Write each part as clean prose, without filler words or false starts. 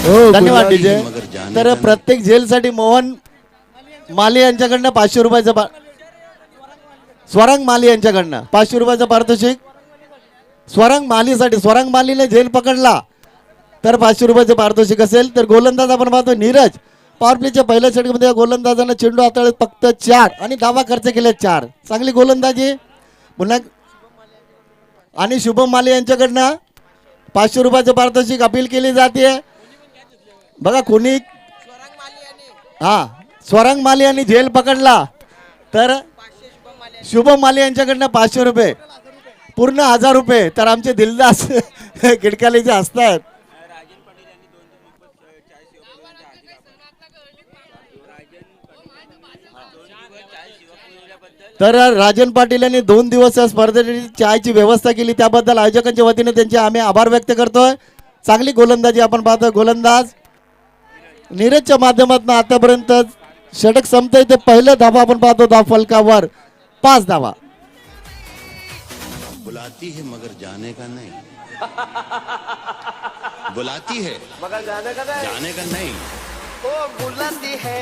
धन्यवाद डीजे. तर प्रत्येक झेलसाठी मोहन माली यांच्याकडनं 500 रुपयाचं स्वरंग माली यांच्याकडनं 500 रुपयाचं पारितोषिक. स्वरंग मालीसाठी, स्वरंग मालीने झेल पकडला तर 500 रुपयाचं पारितोषिक असेल. तर गोलंदाज आपण पाहतो नीरज. पॉवर प्लेच्या पहिल्या षटकामध्ये गोलंदाजानं चेंडू हाताळत फक्त 4 आणि धावा खर्च केले 4. चांगली गोलंदाजी. पुन्हा आणि शुभम माली यांच्याकडनं 500 रुपयाचं पारितोषिक अपील केली जाते. बघा कोणी स्वरंग माली यांनी झेल पकडला तर शुभम माली यांच्याकडनं 500 रुपये, पूर्ण 1000 रुपये. तर आमचे दिलदास किडकालीचे असतात. तर राजन पाटील यांनी 2 दिवस या स्पर्धेसाठी चायची व्यवस्था केली, त्याबद्दल आयोजकांच्या वतीने त्यांचे आम्ही आभार व्यक्त करतोय. चांगली गोलंदाजी आपण पाहतो. गोलंदाज नीरजच्या माध्यमातून आतापर्यंत षटक संपतंय ते पहिलं धावा आपण पाहतो. धाव फलकावर 5 धावा. बुलाती है मगर जाने का नहीं. बुलाती है मगर जाने का नहीं. ओ बुलाती है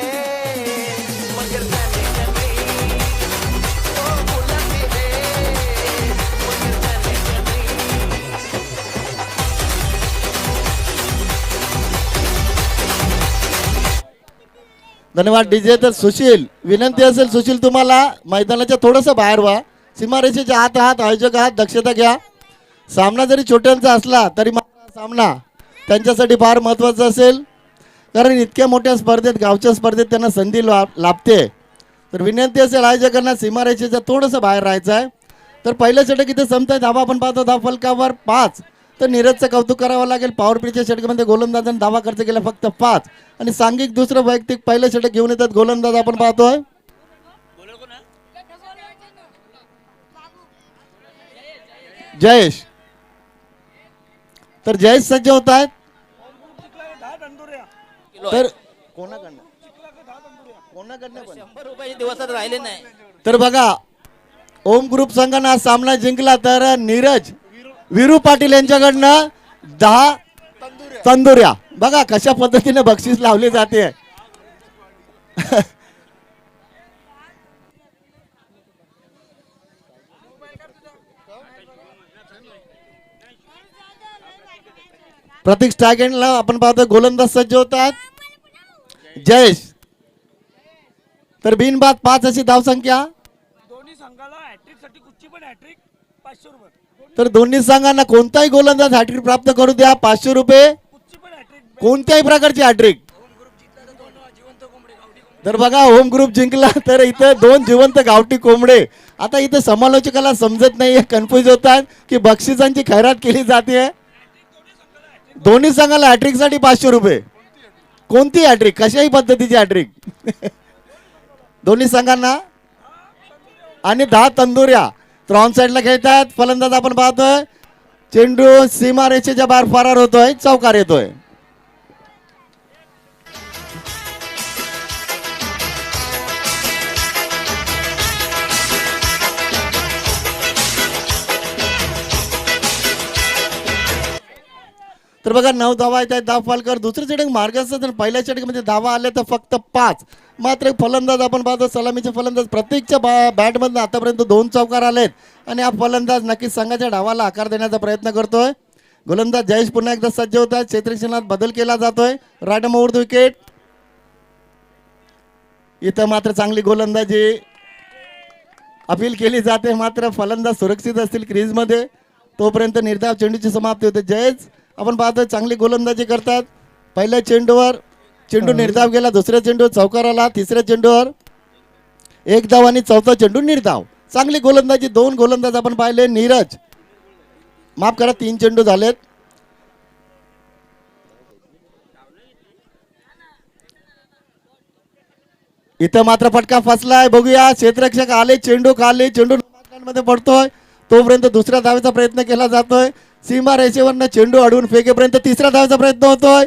मगर जाने का नहीं. ओ बुलाती है मगर जाने का नहीं. धन्यवाद डीजे. तर सुशील, विनंती असेल सुशील तुम्हाला मैदानाच्या थोडंसं बाहेर व्हा. सीमारेषेच्या आत आहात, आयोजक आहात, दक्षता घ्या. सामना जरी छोट्यांचा असला तरी सामना त्यांच्यासाठी फार महत्त्वाचा असेल, कारण इतक्या मोठ्या स्पर्धेत, गावच्या स्पर्धेत त्यांना संधी लाभते. तर विनंती असेल आयोजकांना सीमारेषेच्या थोडंसं बाहेर राहायचं आहे. तर पहिलं षटक इथे संपतंय. धावा आपण पाहतो धाव फलकावर 5. तर नीरजचं कौतुक करावं लागेल. पॉवर प्लेच्या षटकामध्ये गोलंदाजांनी धावा खर्च केला फक्त 5 आणि सांघिक दुसरं वैयक्तिक पहिलं षटक घेऊन येतात गोलंदाज आपण पाहतोय. जयेश. तर जयेश सज्ज होत आहेत. तर कोणाकडनं 100 रुपये दिवसात राहिले नाही. तर बघा ओम ग्रुप संघानं हा सामना जिंकला. तर नीरज विरू पाटील यांच्याकडनं 10 तंदुऱ्या. बघा कशा पद्धतीने बक्षीस लावले जाते. प्रतीक स्टॅगेनला आपण पाहतो गोलंदाज सज्ज होतात. जयेश. तर बिनबाद 5 अशी धावसंख्या. तर दोन्ही संघांना कोणताही गोलंदाज हॅट्रिक प्राप्त करू द्या 500 रुपये. कोणत्याही प्रकारची हॅट्रिक. तर बघा होम ग्रुप जिंकला तर इथे 2 जिवंत गावठी कोंबडे. आता इथे समालोचकाला समजत नाहीये, कन्फ्युज होतात की बक्षिसांची खैरात केली जाते. दोन्ही संघाला हॅट्रिक साठी 500 रुपये. कोणती हॅट्रिक, कशाही पद्धतीची हॅट्रिक. दोन्ही संघांना आणि 10 तंदुऱ्या. तर ऑन साईडला खेळतात. फलंदाज आपण पाहतोय चेंडू सीमारेषेच्या बाहेर फरार होतोय, चौकार येतोय. तर बघा 9 धावा येत आहेत. धाव फलकावर दुसरं षटक मार्गाचं. तर पहिल्या षटकामध्ये धावा आल्या तर फक्त 5. मात्र फलंदाज आपण पाहतो सलामीचे फलंदाज. प्रत्येकच्या बॅटमधून आतापर्यंत 2 चौकार आलेत आणि हा फलंदाज नक्कीच संघाच्या डावाला आकार देण्याचा प्रयत्न करतोय. गोलंदाज जयेश पुन्हा एकदा सज्ज होत आहेत. क्षेत्ररक्षणात बदल केला जातोय. राईट मोड विकेट. इथं मात्र चांगली गोलंदाजी अपील केली जाते. मात्र फलंदाज सुरक्षित असतील क्रीजमध्ये तोपर्यंत निर्धाव चेंडूची समाप्ती होते. जयेश आपण पाहतो चांगली गोलंदाजी करतात. पहिल्या चेंडूवर चेंडू निर्धाव गेला, दुसऱ्या चेंडू चौकार आला, तिसऱ्या चेंडूवर 1 धाव आणि चौथा चेंडू निर्धाव. चांगली गोलंदाजी. 2 गोलंदाज आपण पाहिले. नीरज माफ करा 3 चेंडू झालेत. इथं मात्र फटका फसलाय. बघूया क्षेत्ररक्षक आले, चेंडू खाली, चेंडू मध्ये पडतोय तोपर्यंत दुसऱ्या धावेचा प्रयत्न केला जातोय. सीमा रेषेवरनं चेंडू अडवून फेकेपर्यंत तिसऱ्या धावेचा प्रयत्न होतोय.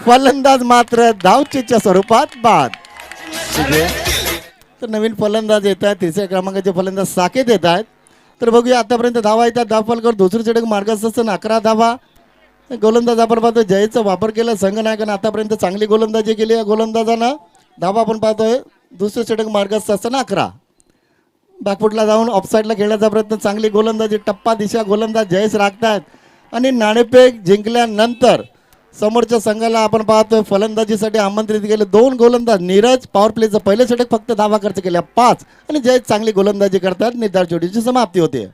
फलंदाज मात्र धावचीच्या स्वरूपात बाद. तर नवीन फलंदाज येत आहेत. तिसऱ्या क्रमांकाचे फलंदाज साकेत येत आहेत. तर बघूया आतापर्यंत धावा येतात. धाव फलकावर दुसरी षटक मार्गस्थ 11 धावा. गोलंदाज आपण पाहतोय जयचा वापर केला संघनायकानं आतापर्यंत चांगली गोलंदाजी केली या गोलंदाजानं. धावा आपण पाहतोय दुसरे षटक मार्गस्थ असताना 11. बॅकफुटला जाऊन ऑफसाईडला खेळण्याचा प्रयत्न, चांगली गोलंदाजी, टप्पा दिशा गोलंदाज जयेश राखतायत. आणि नाणेफेक जिंकल्यानंतर समोरच्या संघाला आपण पाहतोय फलंदाजीसाठी आमंत्रित केले 2 गोलंदाज. नीरज पॉवर प्लेचं पहिलं षटक फक्त धावा खर्च केल्या 5 आणि जयेश चांगली गोलंदाजी करतात. निर्धार जोडीची समाप्ती होते.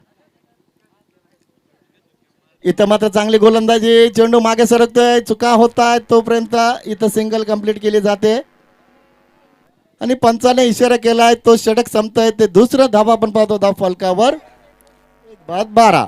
इथं मात्र चांगली गोलंदाजी, चेंडू मागे सरकतोय, चुका होत आहेत, तोपर्यंत इथं सिंगल कंप्लीट केली जाते आणि पंचाने इशारा केलाय तो षटक संपतोय. ते दुसरं धावा आपण पाहतो धाव फलकावर 1-12.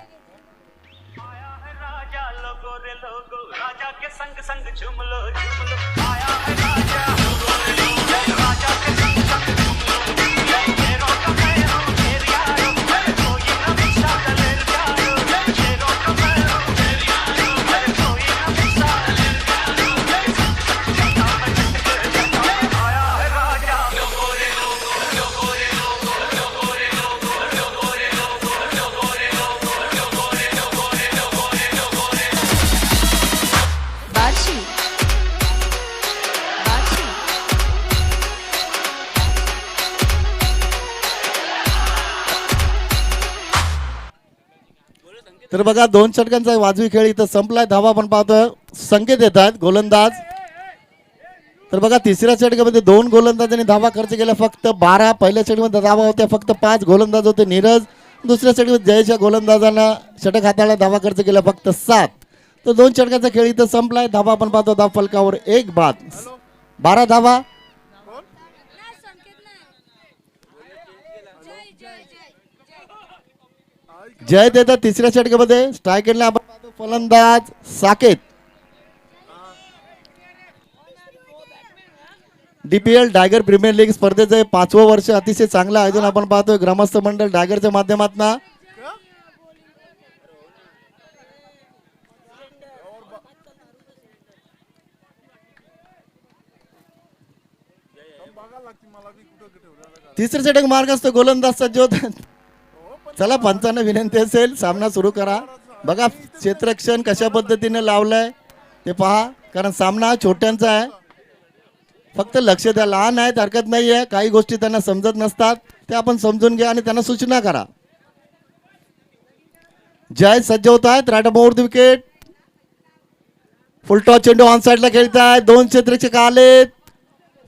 बार्शी बार्शी तर बघा 2 षटकांचा वाजवी खेळ इथं संपलाय. धावा आपण पाहतोय संकेत येतात गोलंदाज. तर बघा तिसऱ्या षटकामध्ये 2 गोलंदाजांनी धावा खर्च केल्या फक्त 12. पहिल्या षटकामध्ये धावा होत्या फक्त 5. गोलंदाज होते नीरज. दुसऱ्या षटकामध्ये जयेशच्या गोलंदाजांना षटक हाताळा धावा खर्च केल्या फक्त 7. तर 2 षटकांचा खेळ इथं संपलाय. धावा आपण पाहतो धाव फलकावर 1 बाद. 12 धावा. जय देतात तिसऱ्या षटकामध्ये. स्ट्रायकेटला आपण पाहतो फलंदाज Saket. DPL tiger premier league स्पर्धेचं 5वं वर्ष अतिशय चांगलं आयोजन आपण पाहतोय ग्रामस्थ मंडळ टायगरच्या माध्यमातून. तिसरे षटक मार्ग असतो गोलंदाज सज्ज होतात. चला पंचांना विनंती असेल सामना सुरू करा. बघा क्षेत्ररक्षण कशा पद्धतीने लावलंय ते पहा, कारण सामना छोट्यांचा आहे. फक्त लक्ष द्या, लहान आहेत हरकत नाही आहे, काही गोष्टी त्यांना समजत नसतात ते आपण समजून घ्या आणि त्यांना सूचना करा. जय सज्ज होत आहेत. Right more wicket. फुलटॉस चेंडू ऑन साईडला खेळताय. 2 क्षेत्ररक्षक आलेत.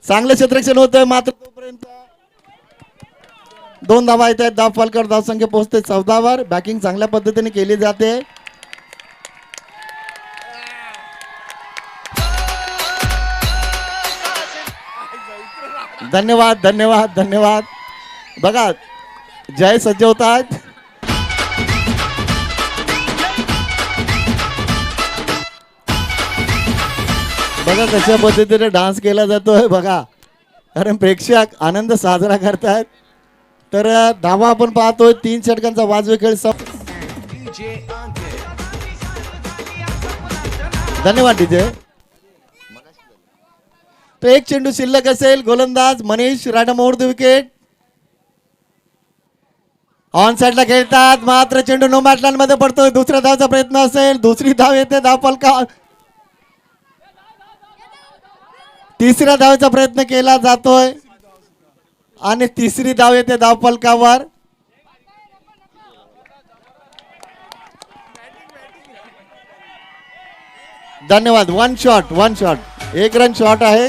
चांगलं क्षेत्ररक्षण होत आहे मात्र तोपर्यंत 2 धावा येत आहेत. धाव फलकावर धावसंख्या पोहोचते 14वर. बॅटिंग चांगल्या पद्धतीने केली जाते. धन्यवाद धन्यवाद धन्यवाद. बघा जय सज्ज होत आहेत. बघा कशा पद्धतीने डान्स केला जातोय बघा, कारण प्रेक्षक आनंद साजरा करतायत. तर धावा आपण पाहतोय 3 षटकांचा वाजवी खेळ. धन्यवाद डीजे. तो 1 चेंडू शिल्लक असेल. गोलंदाज Manish right more the wicket. On साइडला खेळतात मात्र चेंडू नो बॅटलँड मध्ये पडतोय. दुसऱ्या धावचा प्रयत्न असेल. दुसरी धाव येते धाव फलका. तिसऱ्या धावेचा प्रयत्न केला जातोय आणि तिसरी धाव येते धाव फलकावर. धन्यवाद. 1 शॉट 1 शॉट. 1 रन शॉट आहे.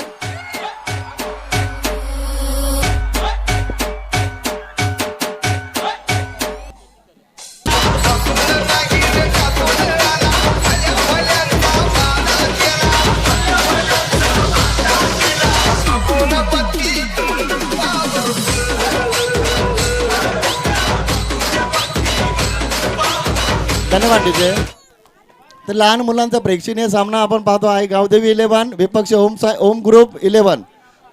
धन्यवाद डीजे. तर लहान मुलांचा प्रेक्षणीय सामना आपण पाहतो आहे. गावदेवी 11 विपक्ष ओम ग्रुप 11.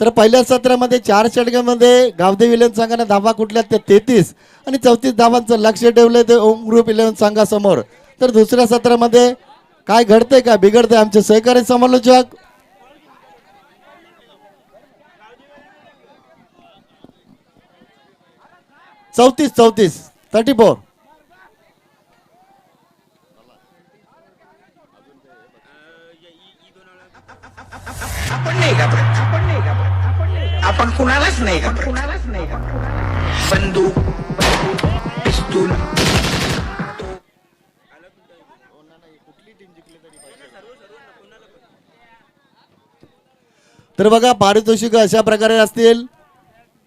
तर पहिल्या सत्रामध्ये 4 षटकांमध्ये गावदेवी 11 संघाने धावा कुठल्या त्या 33 आणि 34 धावांचं लक्ष ठेवले ते ओम ग्रुप 11 संघासमोर. तर दुसऱ्या सत्रामध्ये काय घडतंय का बिघडतंय आमचे सहकारी समालोचक. चौतीस 34. आपण नाही घाबरत, आपण नाही घाबरत, आपण कुणालाच नाही घाबरत, कुणालाच नाही घाबरत. बंदूक, पिस्तूल. तर बघा पारितोषिक अशा प्रकारे असतील.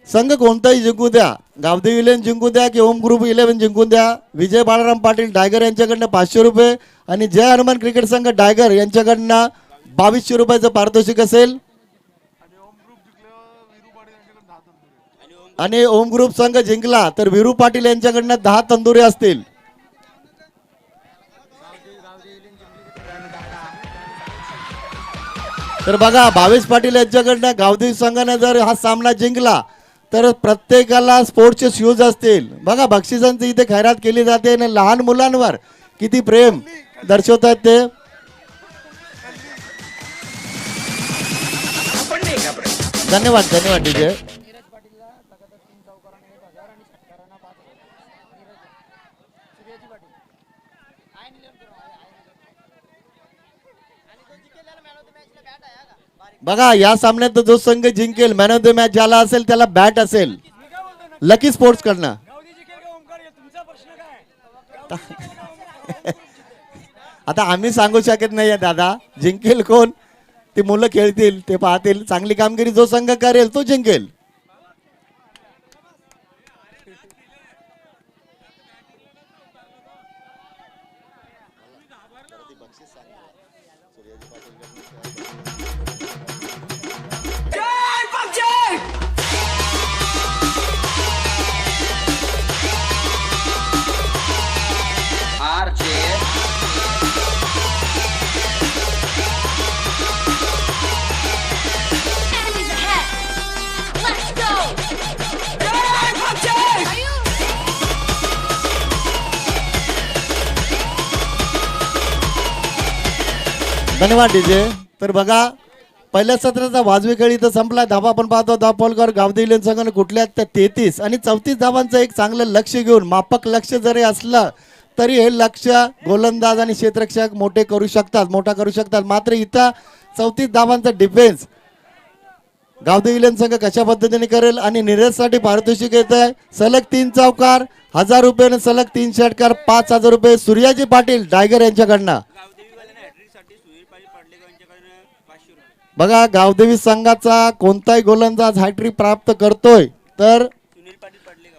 संघ कोणताही जिंकू द्या, गावदेवी 11 जिंकू द्या की ओम ग्रुप 11 जिंकून द्या, विजय बाळाराम पाटील डायगर यांच्याकडनं 500 रुपये आणि जय हनुमान क्रिकेट संघ डायगर यांच्याकडनं 2200 रुपयाचं पारितोषिक असेल. आणि ओम ग्रुप संघ जिंकला तर विरू पाटील यांच्याकडनं 10 तंदुरी असतील. तर बघा भावेश पाटील यांच्याकडनं गावदेवी संघाने जर हा सामना जिंकला तर प्रत्येकाला स्पोर्ट्सचे शूज असतील. बघा बक्षिसांची इथे खैरात केली जाते आणि लहान मुलांवर किती प्रेम दर्शवतात ते. आपण नाही घाबरत. धन्यवाद धन्यवाद डीजे. बघा या सामन्यात जो संघ जिंकेल मॅन ऑफ द मॅच ज्याला असेल त्याला बॅट असेल लकी स्पोर्ट्स कडनं. आता आम्ही सांगू शकत नाहीये दादा, जिंकेल कोण ती मुलं खेळतील ते पाहतील. चांगली कामगिरी जो संघ करेल तो जिंकेल. Enemies ahead! Let's go! Are you? धन्यवाद डीजे. तर बघा पहिल्या सत्राचा वाजवी खेळ इथं संपला. धाबा आपण पाहतो दापोलकर गावदेवी संघाने कुठल्या त्या 33 आणि 34 धावांचं एक चांगलं लक्ष घेऊन मापक लक्ष जरी असलं तरी हे लक्ष गोलंदाज आणि क्षेत्ररक्षक मोठा करू शकतात. मात्र इथं 34 धावांचा डिफेन्स गावदेवी संघ कशा पद्धतीने करेल. आणि नीरजसाठी पारितोषिक येत आहे सलग 3 चौकार 1000 रुपये आणि सलग 3 षटकार 5000 रुपये सूर्याजी पाटील डायगर यांच्याकडनं. बघा गावदेवी संघाचा कोणताही गोलंदाज हॅट्रिक प्राप्त करतोय तर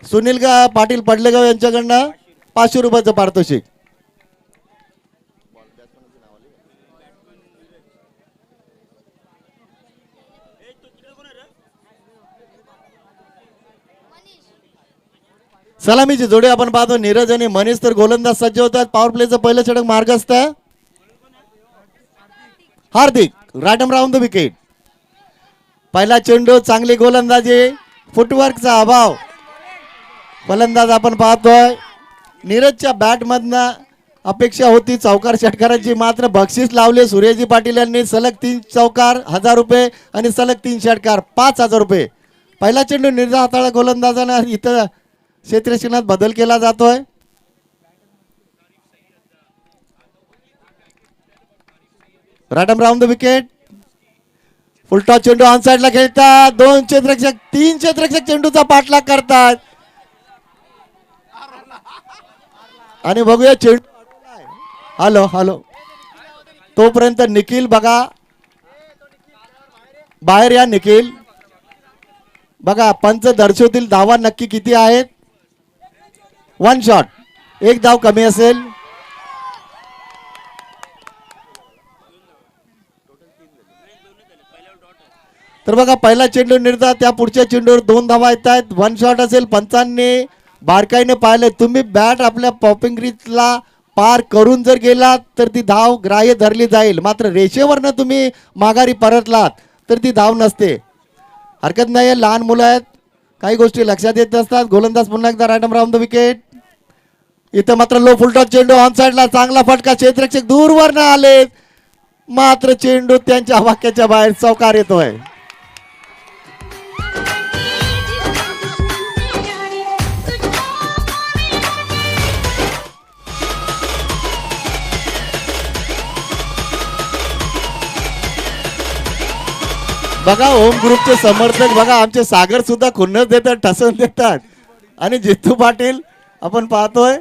सुनील पाटील पडलेगाव यांच्याकडनं 500 रुपयाचं पारितोषिक. सलामीची जोडी आपण पाहतो नीरज आणि मनीष. तर गोलंदाज सज्ज होतात. पॉवर प्लेचं पहिलं षटक मार्गस्थ आहे हार्दिक. Right arm round the wicket. पहिला चेंडू चांगली गोलंदाजी, फुटवर्कचा अभाव. फलंदाज आपण पाहतोय नीरजच्या बॅट मधनं अपेक्षा होती चौकार षटकारांची, मात्र बक्षीस लावले सूर्याजी पाटील यांनी. सलग 3 चौकार 1000 रुपये आणि सलग 3 षटकार 5000 रुपये. पहिला चेंडू नीरज हाताळा गोलंदाजानं इथं क्षेत्ररक्षणात बदल केला जातोय. Right arm round the wicket. Full toss चेंडू ऑन साइडला खेळतात. 2 क्षेत्ररक्षक 3 क्षेत्ररक्षक चेंडूचा पाठलाग करतात आणि बघूया चेंडू हॅलो हॅलो तोपर्यंत निखिल बघा बाहेर या. निखिल बघा पंच दर्शवतील धावा नक्की किती आहेत. 1 शॉट, 1 धाव कमी असेल. तर बघा पहिला चेंडू निर्धार, त्या पुढच्या चेंडूवर 2 धावा येत आहेत. 1 शॉट असेल. पंचांनी बारकाईने पाहिले तुम्ही बॅट आपल्या पॉपिंग रिचला पार करून जर गेलात तर ती धाव ग्राह्य धरली जाईल, मात्र रेषेवरनं तुम्ही माघारी परतलात तर ती धाव नसते. हरकत नाही, लहान मुलं आहेत, काही गोष्टी लक्षात येत असतात. गोलंदाज पुन्हा एकदा रायटम राऊंड द विकेट. इथं मात्र लो फुलटॉस चेंडू ऑन साइडला, चांगला फटका. क्षेत्ररक्षक दूरवर न आले, मात्र चेंडू त्यांच्या वाक्याच्या बाहेर चौकार येतोय. बघा होम ग्रुपचे समर्थक बघा आमचे सागर सुद्धा खुन्नस देतात ठसवून देतात आणि जितू पाटील आपण पाहतोय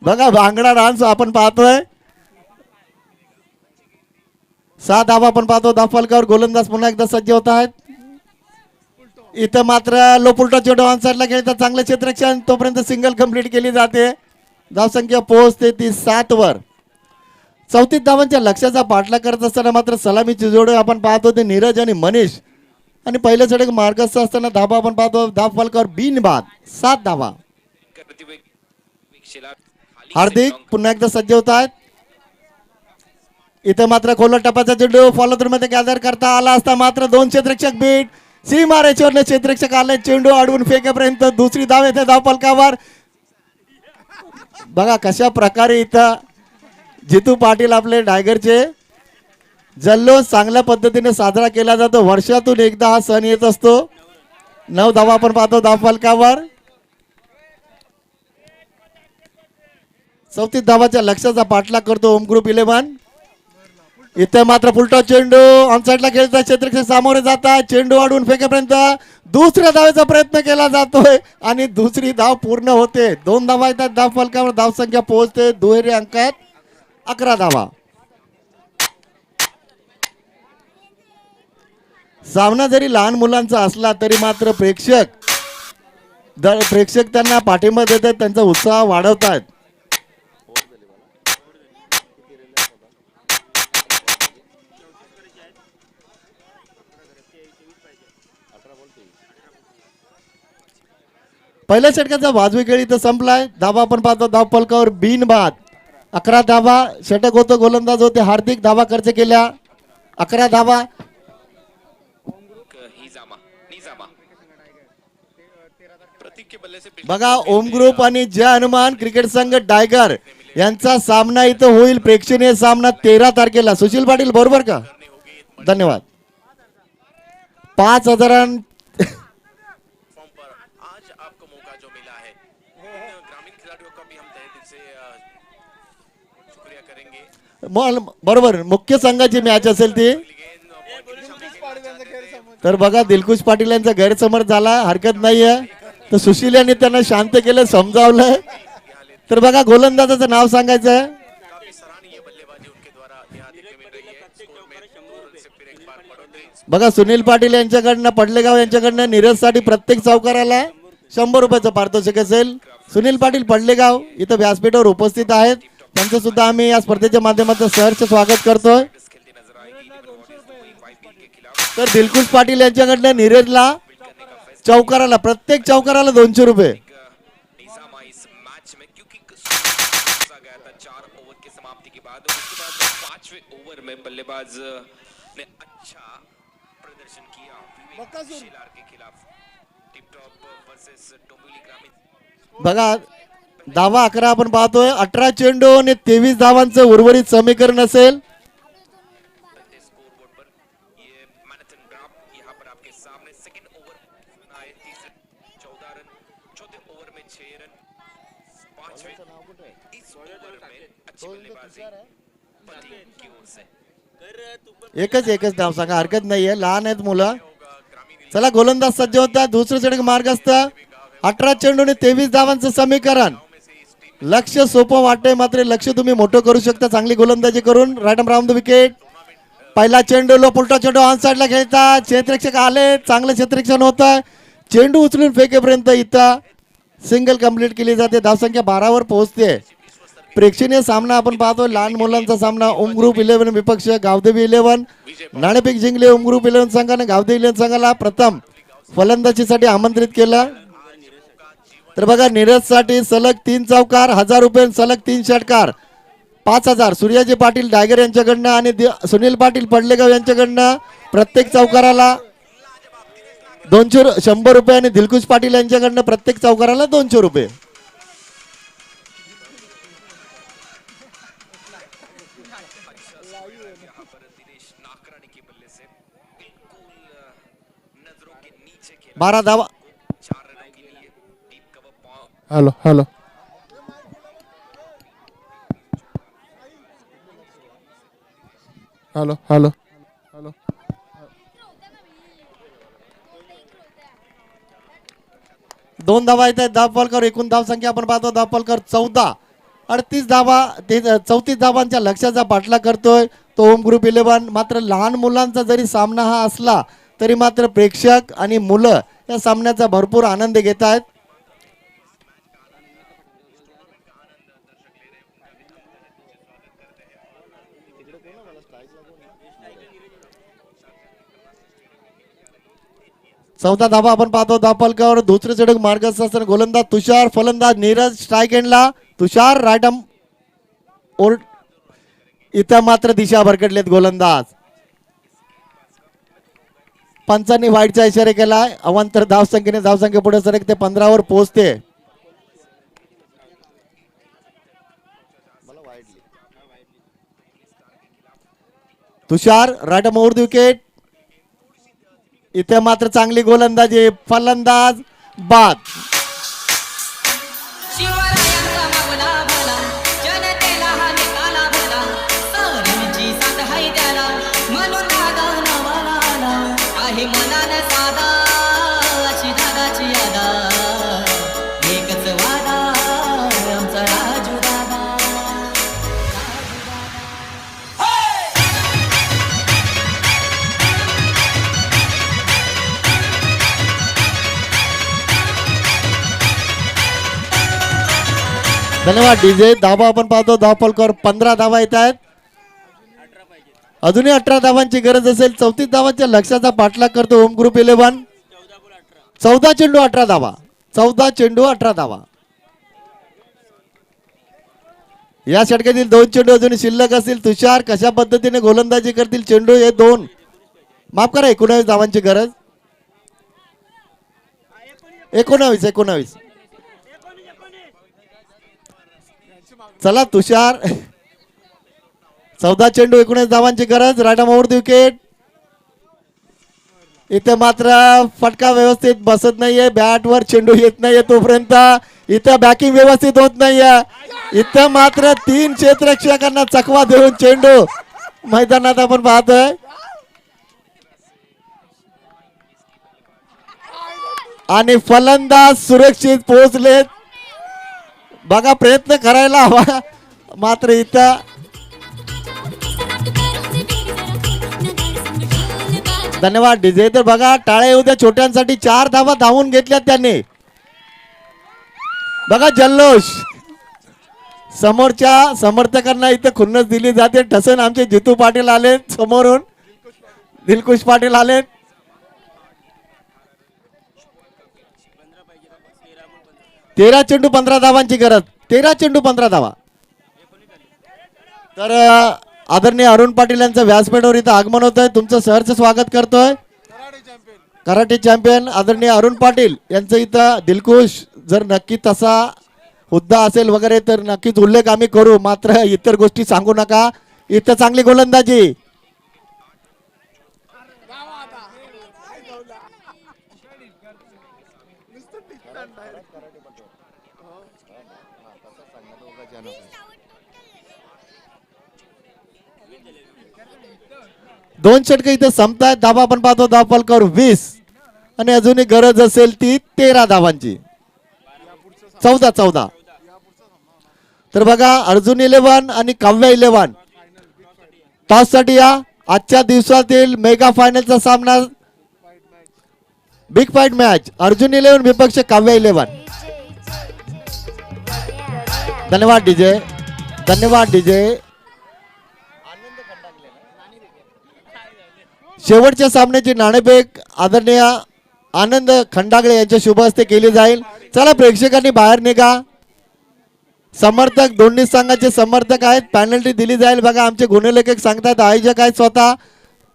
बघा भांगडा डान्स आपण पाहतोय 6 धावा आपण पाहतो दाफलकावर गोलंदाज पुन्हा एकदा सज्ज होत आहेत इथं मात्र लोपुलटा चेंडू ऑन साईडला खेळतात चांगलं क्षेत्ररक्षण तोपर्यंत सिंगल कंप्लीट केली जाते धावसंख्या पोहोचते ती 7 वर 34 धावांच्या लक्ष्याचा पाठलाग करत असताना मात्र सलामीची जोड आपण पाहतो ते नीरज आणि मनीष आणि पहिल्या षटक मार्गस्थ असताना धाबा आपण पाहतो दाफलकावर बिनबाद 7 धावा हार्दिक पुन्हा एकदा सज्ज होत आहेत इथे मात्र खोल टपाचा चेंडू फॉलो थ्रू मध्ये गॅदर करता आला असता मात्र 2 क्षेत्ररक्षक बीट सीमा रेषेवर क्षेत्ररक्षक आले चेंडू अडवून फेकेपर्यंत दुसरी धाव येते धावफलकावर बघा कशा प्रकारे इथं जितू पाटील आपले टायगरचे जल्लोष चांगल्या पद्धतीने साजरा केला जातो वर्षातून एकदा हा सण येत असतो 9 धावा आपण पाहतो धावफलकावर 34 धावाच्या लक्ष्याचा पाठलाग करतो होम ग्रुप 11 इथे मात्र फुलटॉ चेंडू ऑन साईडला खेळतात क्षेत्ररक्षक सामोरे जातात चेंडू अडवून फेकेपर्यंत दुसऱ्या धावेचा प्रयत्न केला जातोय आणि दुसरी धाव पूर्ण होते 2 धावा येतात धावफलकावर धावसंख्या पोहोचते दुहेरी अंकात 11 धावा सामना जरी लहान मुलांचा असला तरी मात्र प्रेक्षक त्यांना पाठिंबा देत आहेत त्यांचा उत्साह वाढवतात पहिल्या षटकाचा वाजवी खेळ इथं संपलाय धावा आपण पाहतो धाव फलकावर बिनबाद 11 धावा षटक होतं गोलंदाज होते हार्दिक धावा खर्च केल्या 11 धावा बघा ओम ग्रुप आणि जय हनुमान क्रिकेट संघ टायगर यांचा सामना इथं होईल प्रेक्षणीय सामना 13 तारखेला सुशील पाटील बरोबर का धन्यवाद 5000 बरोबर मुख्य संघाची मॅच असेल ती तर बघा दिलखुश पाटील यांचा गैरसमज झाला हरकत नाहीये तर सुशील यांनी त्यांना शांत केलं समजावलं तर बघा गोलंदाजाचं नाव सांगायचं बघा सुनील पाटील यांच्याकडनं पडलेगाव यांच्याकडनं नीरजसाठी प्रत्येक चौकाराला 100 रुपयाचं पारितोषिक असेल सुनील पाटील पडलेगाव इथं व्यासपीठावर उपस्थित आहेत त्यांचं सुद्धा आम्ही या स्पर्धेच्या माध्यमातून सहर्ष स्वागत करतोय तर दिलखुश पाटील यांच्याकडनं नीरजला चौकाराला प्रत्येक चौकाराला 200 रुपये बल्लेबाज ने अच्छा प्रदर्शन किया शिलार के खिलाफ टिप टॉप वर्सेस डोंबिवली ग्रामीण बघा धावा 11 आपण पाहतोय 18 चेंडू आणि 23 धावांचं उर्वरित समीकरण असेल स्कोरबोर्ड पर ये मैराथन ग्राफ यहां पर आपके सामने सेकंड ओवर आए तीसरे 14 रन चौथे ओवर में 6 रन पांचवें इस ओवर में अच्छी बल्लेबाजी पति की ओर से एकच धाव सांगा हरकत नाहीये लहान आहेत मुलं चला गोलंदाज सज्ज होता दुसरं षटक मार्गस्थ 18 चेंडू आणि 23 धावांचं समीकरण लक्ष सोपं वाटतंय मात्र लक्ष तुम्ही मोठं करू शकता चांगली गोलंदाजी करून राईट राऊंड द विकेट पहिला चेंडू लो पुलटा चेंडू ऑन साईडला खेळतात क्षेत्ररक्षक आले चांगलं क्षेत्ररक्षण होतं चेंडू उचलून फेकेपर्यंत इथं सिंगल कंप्लीट केली जाते धावसंख्या 12 वर पोहोचते प्रेक्षणीय सामना आपण पाहतोय लहान मुलांचा सामना ओम ग्रुप 11 विपक्ष गावदेवी 11 नाणेफेक जिंकले ओम ग्रुप 11 संघाने गावदेवी 11 संघाला प्रथम फलंदाजीसाठी आमंत्रित केलं तर बघा नीरज साठी सलग 3 चौकार 1000 रुपये सलग 3 षटकार 5000 सूर्याजी पाटील टायगर यांच्याकडनं आणि सुनील पाटील पडलेगाव यांच्याकडनं प्रत्येक चौकाराला 100 रुपये आणि दिलखुश पाटील यांच्याकडनं प्रत्येक चौकाराला 200 रुपये बारा धावा हॅलो हॅलो हॅलो हॅलो 2 धावा येत आहेत धावफलकावर. एकूण धाव संख्या आपण पाहतो धावफलकावर 14. 38 धावा 34 धावांच्या लक्ष्याचा पाठलाग करतोय तो होम ग्रुप 11. मात्र लहान मुलांचा जरी सामना हा असला तरी मात्र प्रेक्षक आणि मुलं या सामन्याचा भरपूर आनंद घेत आहेत. चौदा धावा आपण पाहतो धावफलकावर. दुसरे षटक मार्गदर्शन गोलंदाज तुषार, फलंदाज नीरज. स्ट्राईक एंडला तुषार राईट आर्म ओर. इथं मात्र दिशा भरकटलेत गोलंदाज. पंचांनी वाईटचा इशारा केलाय. अवांतर धावसंख्येने धावसंख्या पुढे सरकते 15 वर पोहोचते. Tushar right arm over the wicket. इथे मात्र चांगली गोलंदाजी. फलंदाज बाद. शिवरायांचा मावला भला जनतेला हा निकाला भला साऱ्यांची साथ हाय त्याला म्हणून दादा नावाला आला आहे मनाला साधा अशी दादाची यादा एकच वादा आमचा राजू दादा. धन्यवाद डीजे. धावा आपण पाहतो धावफलकावर 15 धावा येत आहेत. अजूनही 18 धावांची गरज असेल. 34 धावांच्या लक्ष्याचा पाठलाग करतो होम ग्रुप 11. 14 चेंडू 18 धावा. 14 चेंडू 18 धावा. या षटकातील 2 चेंडू अजूनही शिल्लक असतील. तुषार कशा पद्धतीने गोलंदाजी करतील. चेंडू हे 2 माफ करा 19 धावांची गरज. 19. चला तुषार. 14 चेंडू 19 धावांची गरज. Right arm over the wicket. इथे मात्र फटका व्यवस्थित बसत नाहीये. बॅटवर चेंडू येत नाहीये तोपर्यंत इथं बॅकिंग व्यवस्थित होत नाहीये. इथं मात्र 3 क्षेत्ररक्षकांना चकवा देऊन चेंडू मैदानात आपण पाहतोय. आणि फलंदाज सुरक्षित पोहोचलेत. बघा प्रयत्न करायला हवा मात्र इथं धन्यवाद डीजे. तर बघा टाळे येऊ द्या छोट्यांसाठी. 4 धावा धावून घेतल्यात त्यांनी. बघा जल्लोष. समोरच्या समर्थकांना इथं खुन्नस दिली जाते. ठसन आमचे जितू पाटील आले समोरून. दिलखुश पाटील आले. 13 चेंडू 15 धावांची गरज. 13 चेंडू 15 धावा. तर आदरणीय अरुण पाटील यांचं व्यासपीठावर इथं आगमन होत आहे. तुमचं सहर्ष स्वागत करतोय. कराटे चॅम्पियन आदरणीय अरुण पाटील यांचं इथं दिलखुश. जर नक्की तसा हुद्दा असेल वगैरे तर नक्कीच उल्लेख आम्ही करू. मात्र इतर गोष्टी सांगू नका. इथं चांगली गोलंदाजी. दोन षटक इथे संपतायत. धावा आपण पाहतो धावफलकावर 20 आणि अजूनही गरज असेल ती 13 धावांची. 14. तर बघा अर्जुन 11 आणि काव्या 11 टॉस साठी या. आजच्या दिवसातील मेगा फायनलचा सामना बिग फाईट मॅच अर्जुन 11 विपक्ष काव्या 11. धन्यवाद डीजे. धन्यवाद डीजे. शेवटच्या सामन्याची नाणेफेक आदरणीय आनंद खंडागळे यांच्या शुभ हस्ते केली जाईल. चला प्रेक्षकांनी बाहेर निघा. समर्थक दोन्ही संघाचे समर्थक आहेत. पॅनल्टी दिली जाईल. बघा आमचे गुणलेखक सांगतात आयोजक आहेत स्वतः.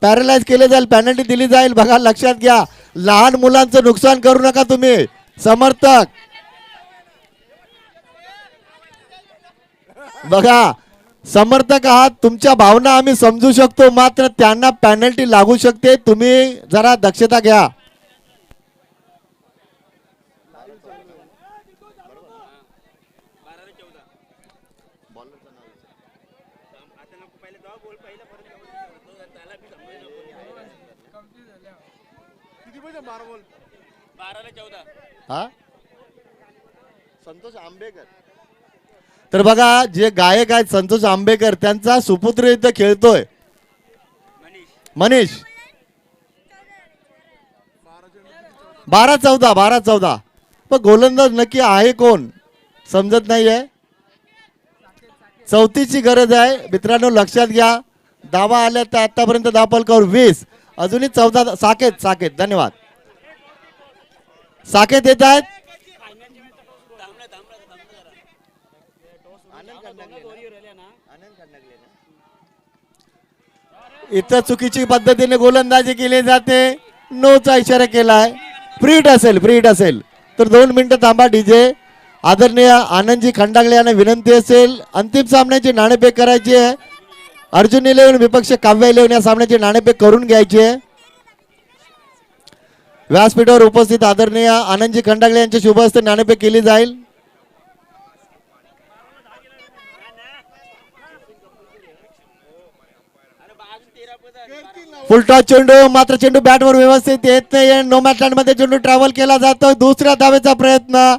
पॅरलाइज केले जाईल. पॅनल्टी दिली जाईल. बघा लक्षात घ्या. लहान मुलांचं नुकसान करू नका तुम्ही समर्थक. बघा समर्थक आहात. तुमच्या भावना आम्ही समजू शकतो. मात्र त्यांना पॅनल्टी लागू शकते. तुम्ही जरा दक्षता घ्या. हा संतोष आंबेकर. तर बघा जे गायक आहेत संतोष आंबेकर त्यांचा सुपुत्र इथं खेळतोय मनीष. 12-14 पण गोलंदाज नक्की आहे कोण समजत नाहीये. चौथीची गरज आहे मित्रांनो, लक्षात घ्या. धावा आल्या तर आतापर्यंत धावफलकावर 20, अजूनही 14. साकेत धन्यवाद. साकेत येत आहेत. इथं चुकीची पद्धतीने गोलंदाजी केली जाते. नोचा इशारा केलाय. फ्रीट असेल तर 2 मिनिटं थांबा डीजे. आदरणीय आनंदजी खंडागळे यांना विनंती असेल अंतिम सामन्याची नाणेफेक करायची आहे. अर्जुन इलेव्हन विपक्ष काव्य इलेव्हन या सामन्याची नाणेफेक करून घ्यायची आहे. व्यासपीठावर उपस्थित आदरणीय आनंदजी खंडागळे यांच्या शुभ हस्ते नाणेफेक केली जाईल. फुलटॉस चेंडू, मात्र चेंडू बॅटवर व्यवस्थित येत नाही. नो मॅच लँड मध्ये चेंडू ट्रॅव्हल केला जातो. दुसऱ्या धावेचा प्रयत्न,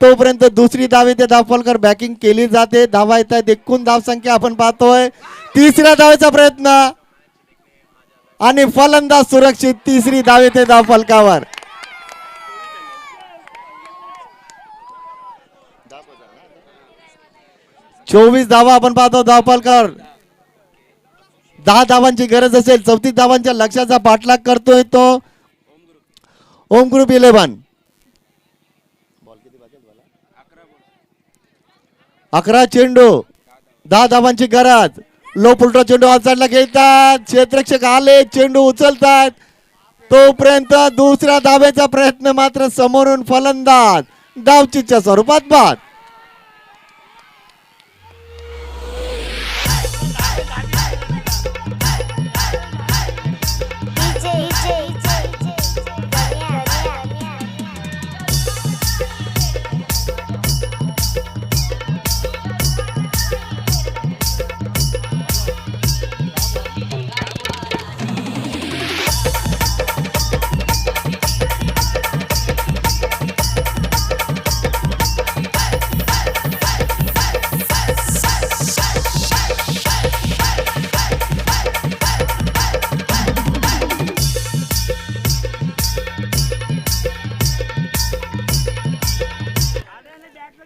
तोपर्यंत दुसरी धावे ते धावफलकर बॅकिंग केली जाते. धावा येत आहेत. एकूण धावसंख्या आपण पाहतोय. तिसऱ्या धावेचा प्रयत्न आणि फलंदाज सुरक्षित. तिसरी धावे ते धावफलकावर. चोवीस धावा आपण पाहतो धावफलकावर. 10 धावांची गरज असेल. 34 धावांच्या लक्ष्याचा पाठलाग करतोय तो ओम ग्रुप 11. 11 चेंडू, 10 धावांची गरज. लो फुलटॉस चेंडू आउटसाइडला खेळतात. क्षेत्ररक्षक आले, चेंडू उचलतात. तोपर्यंत दुसऱ्या धावेचा प्रयत्न, मात्र समोरून फलंदाज धावचीच्या स्वरूपात बाद.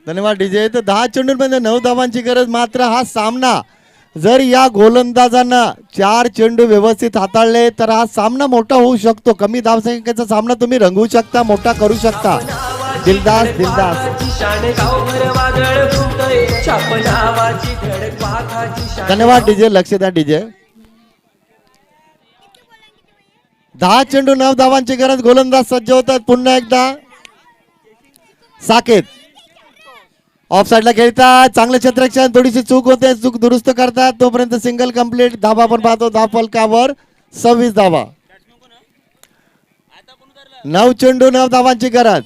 धन्यवाद डीजे. तर 10 चेंडूंमध्ये 9 धावांची गरज. मात्र हा सामना जर या गोलंदाजांना 4 चेंडू व्यवस्थित हाताळले तर हा सामना मोठा होऊ शकतो. कमी धावसंख्येचा सामना तुम्ही रंगवू शकता, मोठा करू शकता. दिलदास धन्यवाद डीजे. लक्ष द्या डीजे. 10 चेंडू 9 धावांची गरज. गोलंदाज सज्ज होतात. पुन्हा एकदा साकेत ऑफ साइडला खेळतात. चांगलं क्षेत्ररक्षण, थोडीशी चूक होते, चूक दुरुस्त करतात. तोपर्यंत सिंगल कंप्लीट. धावा आपण पाहतो धावफलकावर 26 धावा. 9 चेंडू 9 धावांची गरज.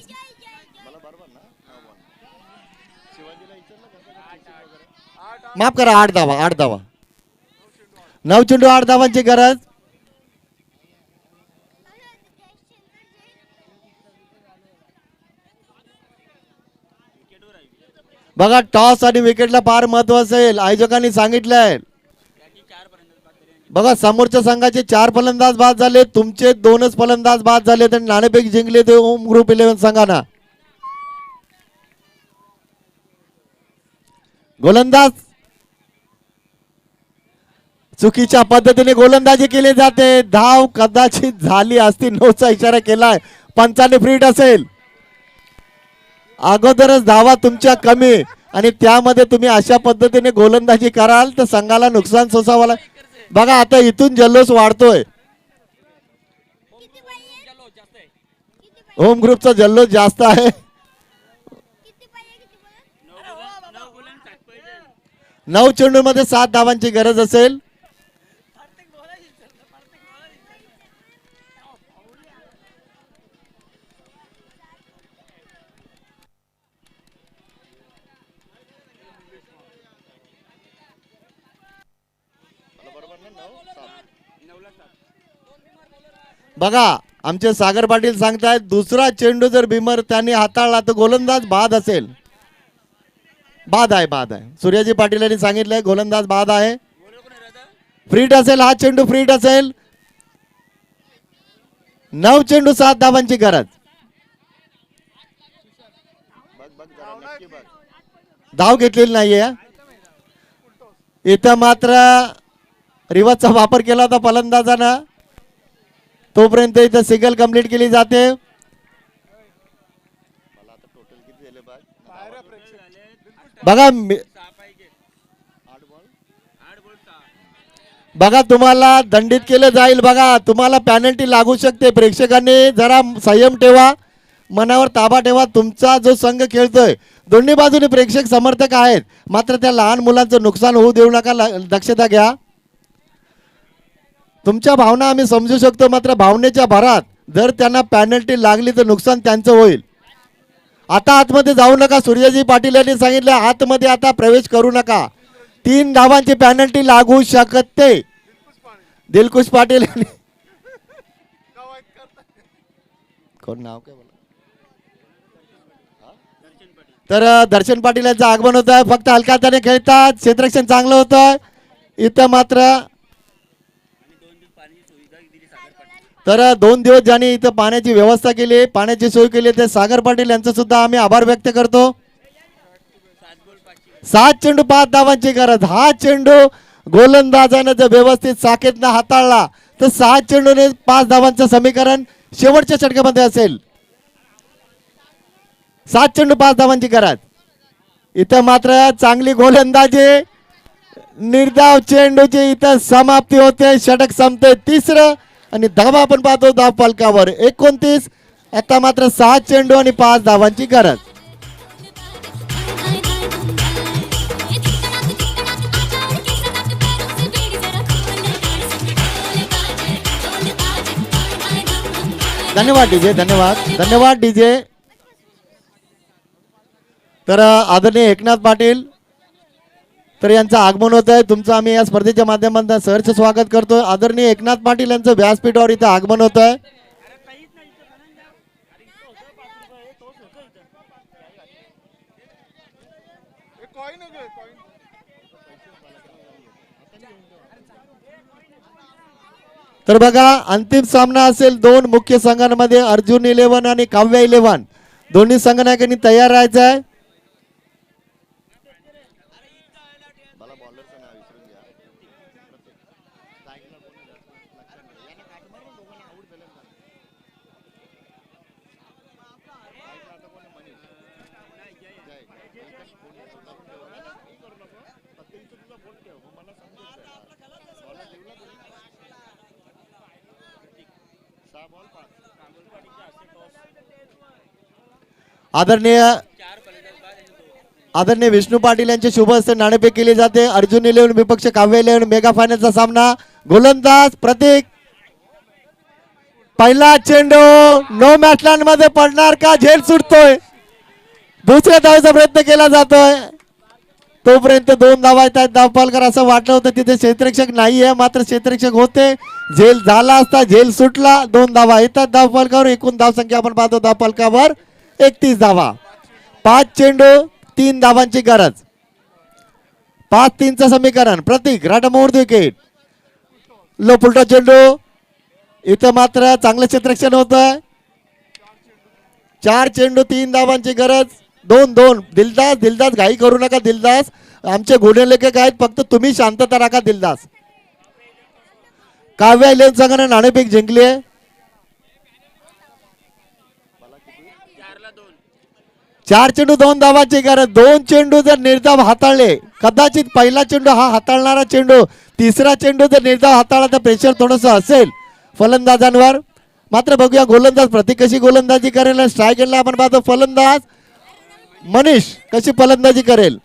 माफ करा 8 धावा. 9 चेंडू 8 धावांची गरज. बघा टॉस आणि विकेटला फार महत्व असेल आयोजकांनी सांगितलंय. बघा समोरच्या संघाचे 4 फलंदाज बाद झाले, तुमचे 2च फलंदाज बाद झाले तर नाणेफेक जिंकले ते ओम ग्रुप 11 संघाना. गोलंदाज चुकीच्या पद्धतीने गोलंदाजी केली जाते. धाव कदाचित झाली असती. 9चा इशारा केलाय. पंचाने फ्रीट असेल. अगोदरच धावा तुमच्या कमी आणि त्यामध्ये तुम्ही अशा पद्धतीने गोलंदाजी कराल तर संघाला नुकसान सोसावं लागेल. बघा आता इथून जल्लोष वाढतोय. होम ग्रुपचा जल्लोष जास्त आहे. 9 चेंडू मध्ये 7 धावांची गरज असेल. बघा आमचे सागर पाटील सांगतायत दुसरा चेंडू जर भीमर त्यांनी हाताळला तर गोलंदाज बाद असेल. बाद आहे. सूर्याजी पाटील यांनी सांगितलंय गोलंदाज बाद आहे. फ्रीट असेल हा चेंडू, फ्रीट असेल. 9 चेंडू 7 धावांची गरज. धाव घेतलेली नाहीये. इथं मात्र रिवर्सचा वापर केला होता फलंदाजानं. तोपर्यंत इथं सिंगल कंप्लीट केली जाते. बघा बघा तुम्हाला दंडित केलं जाईल. बघा तुम्हाला पॅनल्टी लागू शकते. प्रेक्षकांनी जरा संयम ठेवा, मनावर ताबा ठेवा. तुमचा जो संघ खेळतोय दोन्ही बाजूने प्रेक्षक समर्थक आहेत, मात्र त्या लहान मुलांचं नुकसान होऊ देऊ नका. दक्षता घ्या. तुमच्या भावना आम्ही समजू शकतो, मात्र भावनेच्या भरात जर त्यांना पॅनल्टी लागली तर नुकसान त्यांचं होईल. आता आतमध्ये जाऊ नका. सूर्यजी पाटील यांनी सांगितलं आतमध्ये आता प्रवेश करू नका. 3 धावांची पॅनल्टी लागू शकते. दिलखुश पाटील यांनी कोण नाव काय बोला, तर दर्शन पाटील यांचं आगमन होत आहे. फक्त हलक्या हाताने खेळतात. क्षेत्ररक्षण चांगलं होतं. इथं मात्र तर 2 दिवस ज्यांनी इथं पाण्याची व्यवस्था केली, पाण्याची सोय केली, ते सागर पाटील यांचं सुद्धा आम्ही आभार व्यक्त करतो. 7 चेंडू 5 धावांची गरज. हा चेंडू गोलंदाजानं जर व्यवस्थित साकेतनं हाताळला तर 6 चेंडूने 5 धावांचं समीकरण शेवटच्या षटकामध्ये असेल. 7 चेंडू 5 धावांची गरज. इथं मात्र चांगली गोलंदाजी. निर्धाव चेंडूची इथं समाप्ती होते. षटक संपते. तिसरं आणि धावा आपण पाहतो धाव फलकावर 29. आता मात्र 6 चेंडू आणि 5 धावांची गरज. धन्यवाद डीजे. धन्यवाद डीजे. तर आदरणीय एकनाथ पाटील तर यांचं आगमन होत आहे. तुमचं आम्ही या स्पर्धेच्या माध्यमातून सहर्ष स्वागत करतोय. आदरणीय एकनाथ पाटील यांचं व्यासपीठावर इथं आगमन होत आहे. तर बघा अंतिम सामना असेल 2 मुख्य संघांमध्ये, अर्जुन 11 आणि काव्य 11. दोन्ही संघनायकांनी तयार राहायचं आहे. आदरणीय विष्णू पाटील यांचे शुभ हस्ते नाणेफेक केली जाते. अर्जुन 11 विपक्ष काव्य 11 मेगा फायनलचा सामना. गोलंदाज प्रतीक. पहिला चेंडू नो मॅचलँड मध्ये पडणार का? झेल सुटतोय. दुसऱ्या धावेचा प्रयत्न केला जातोय. तोपर्यंत 2 धावा येतात. धावपालकर असं वाटलं होतं तिथे क्षेत्ररक्षक नाहीये, मात्र क्षेत्ररक्षक होते. झेल झाला असता, झेल सुटला. 2 धावा येतात धावपालकावर. एकूण धावसंख्या आपण पाहतो धावपालकावर 31 धावा. 5 चेंडू 3 धावांची गरज. 5-3चं समीकरण. प्रतीक राटामोहर विकेट. लो फुलटा चेंडू. इथं मात्र चांगलं क्षेत्ररक्षण होतं. 4 चेंडू 3 धावांची गरज. 2-2. दिलदास घाई करू नका. दिलदास आमचे गुणलेखक आहेत, फक्त तुम्ही शांतता राखा. दिलदास. काव्य 11 संघाने नाणेफेक जिंकली आहे. 4 चेंडू 2 धावांची गरज. 2 चेंडू जर निर्धाव हाताळले, कदाचित पहिला चेंडू हा हाताळणारा चेंडू, तिसरा चेंडू जर निर्धाव हाताळला तर प्रेशर थोडंसं असेल फलंदाजांवर. मात्र बघूया गोलंदाज प्रतीक कशी गोलंदाजी करेल. स्ट्राईक एंडला आपण पाहतो फलंदाज मनीष कशी फलंदाजी करेल.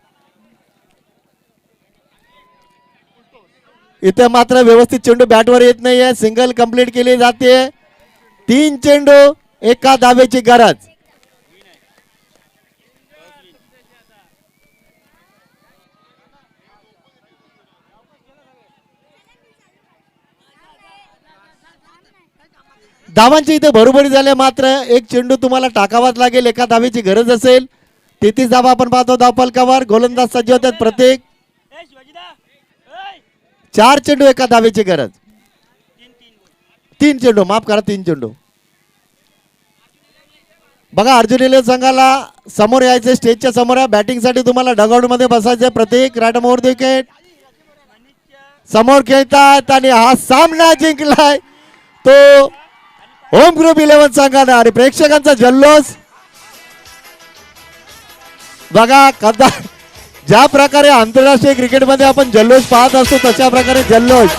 इथे मात्र व्यवस्थित चेंडू बॅटवर येत नाहीये. सिंगल कंप्लीट केली जाते. 3 चेंडू 1 धावेची गरज. धावांची इथे भरोभरी झाली, मात्र एक चेंडू तुम्हाला टाकावाच लागेल. एका धावेची गरज असेल. 33 धावा आपण पाहतो धावफलकावर. गोलंदाज सज्ज होतात प्रत्येक. 4 चेंडू एका धावेची गरज. 3 चेंडू, माफ करा, 3 चेंडू. बघा अर्जुन इले संघाला समोर यायचे, स्टेजच्या समोर. बॅटिंगसाठी तुम्हाला डगआउट मध्ये बसायचे. प्रत्येक रॅडम ओव्हर विकेट समोर खेळतात आणि हा सामना जिंकलाय तो होम ग्रुप 11 संघानं. आणि प्रेक्षकांचा जल्लोष बघा. कदा ज्या प्रकारे आंतरराष्ट्रीय क्रिकेटमध्ये आपण जल्लोष पाहत असतो तशा प्रकारे जल्लोष.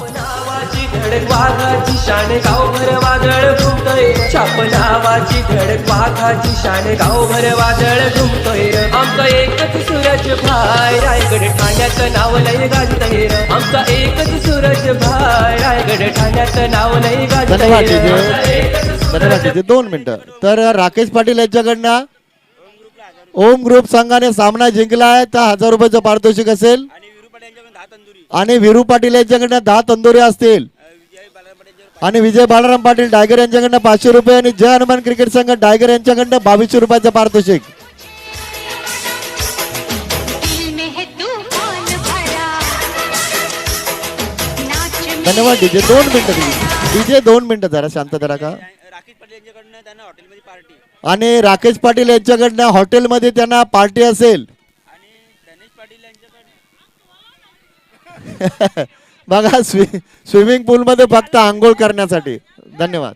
नावाची धडक वाघाची शान गावभर वादळ घुमतोय. छाप नावाची धडक वाघाची शान गावभर वादळ घुमतोय. आमचा एकच सूरज भाई रायगड ठाण्यात नाव लय गाजतय. आमचा एकच सूरज भाई रायगड ठाण्यात नाव लय धन्यवाद गाजतय. धन्यवाद तिथे 2 मिनिटं. तर राकेश पाटील यांच्याकडनं ओम ग्रुप संघाने सामना जिंकलाय. तर 1000 रुपयाचं पारितोषिक असेल. आणि विरू पाटील यांच्याकडनं 10 तंदुरी असतील. आणि विजय बालाराम पाटील डायगर यांच्याकडनं 500 रुपये. आणि जय हनुमान क्रिकेट संघ डायगर यांच्याकडनं 2200 रुपयाचं पारितोषिक. दिल में है तूफान भरा नाच में धन्यवाद डीजे. 2 मिनिटं डीजे 2 मिनिटं जरा शांत जरा का. आणि राकेश पाटील यांच्याकडनं हॉटेलमध्ये त्यांना पार्टी असेल. बघा स्विमिंग पूल मध्ये फक्त आंघोळ करण्यासाठी. धन्यवाद.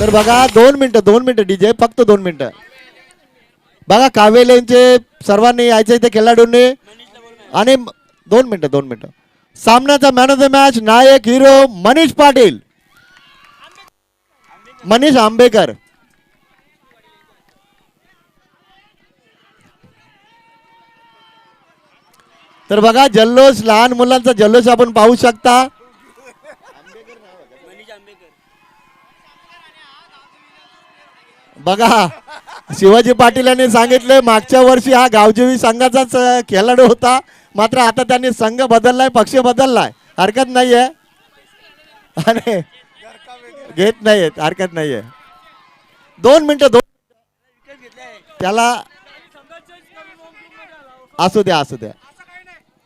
तर बघा 2 मिनिटं डीजे, फक्त 2 मिनिटं. बघा कावेलेंचे सर्वांनी यायचं इथे खेळाडूंनी. आणि 2 मिनिटं. सामन्याचा मॅन ऑफ द मॅच नायक हिरो मनीष पाटील, मनीष आंबेकर. तर बघा जल्लोष, लहान मुलांचा जल्लोष आपण पाहू शकता. बघा शिवाजी पाटील यांनी सांगितले मागच्या वर्षी हा गावजीवी संघाचाच खेळाडू होता, मात्र आता त्यांनी संघ बदललाय, पक्ष बदललाय. हरकत नाहीये आणि घेत नाहीयेत, हरकत नाहीये. 2 मिनिटं त्याला असू द्या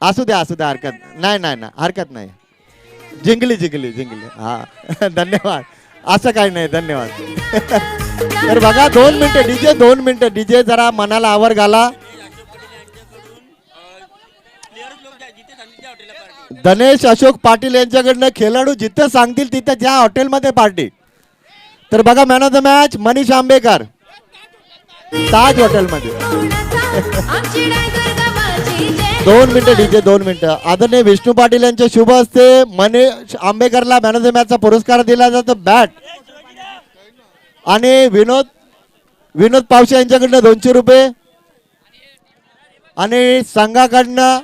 हरकत नाही, हरकत नाही. जिंकली हा धन्यवाद. असं काही नाही, धन्यवाद. तर बघा 2 मिनिटं डीजे, 2 मिनिटं डीजे, जरा मनाला आवर घाला. धनेश अशोक पाटील यांच्याकडनं खेळाडू जिथे सांगतील तिथे ज्या हॉटेलमध्ये पार्टी. तर बघा man of the match Manish Ambekar, Taj हॉटेलमध्ये. 2 मिनिटं डीजे, 2 मिनिटं. आदरणीय विष्णू पाटील यांच्या शुभ हस्ते मनीष आंबेकरला मॅन ऑफ द मॅचचा पुरस्कार दिला जातो, बॅट. आणि विनोद पावशे यांच्याकडनं 200 रुपये. आणि संघाकडनं